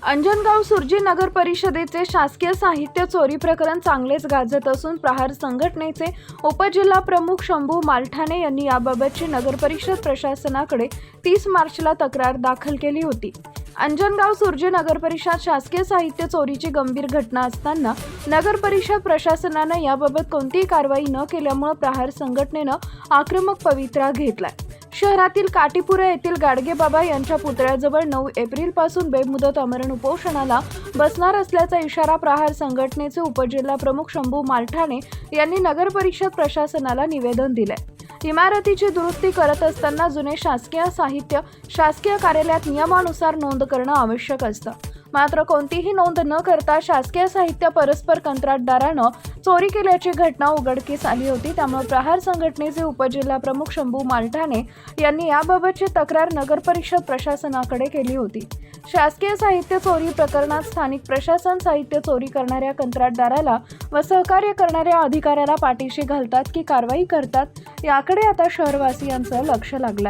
अंजनगाव सुर्जी नगर परिषदेचे शासकीय साहित्य चोरी प्रकरण चांगलेच गाजत असून प्रहार संघटनेचे उपजिल्हा प्रमुख शंभू मालठाणे यांनी याबाबतची नगर परिषद प्रशासनाकडे 30 मार्चला तक्रार दाखल केली होती। अंजनगाव सुर्जी नगर परिषद शासकीय साहित्य चोरीची गंभीर घटना असताना नगर परिषद प्रशासनाने याबाबत कोणतीही कारवाई न केल्यामुळे प्रहार संघटनेने आक्रमक पवित्रा घेतलाय। शहरातील काटीपुरा येथील गाडगेबाबा यांच्या पुतळ्याजवळ 9 एप्रिलपासून बेमुदत आमरण उपोषणाला बसणार असल्याचा इशारा प्रहार संघटनेचे उपजिल्हा प्रमुख शंभू मालठाणे यांनी नगर परिषद प्रशासनाला निवेदन दिले। इमारतीची दुरुस्ती करत असताना जुने शासकीय साहित्य शासकीय कार्यालयात नियमानुसार नोंद करणे आवश्यक असतं, मात्र कोणतीही नोंद न करता शासकीय साहित्य परस्पर कंत्राटदारानं चोरी केल्याची घटना उघडकीस आली होती। त्यामुळे प्रहार संघटनेचे उपजिल्हा प्रमुख शंभू मालठाणे यांनी याबाबतची तक्रार नगर परिषद प्रशासनाकडे केली होती। शासकीय साहित्य चोरी प्रकरणात स्थानिक प्रशासन साहित्य चोरी करणाऱ्या कंत्राटदाराला व सहकार्य करणाऱ्या अधिकाऱ्याला पाठीशी घालतात की कारवाई करतात याकडे आता शहरवासियांचं लक्ष लागलं।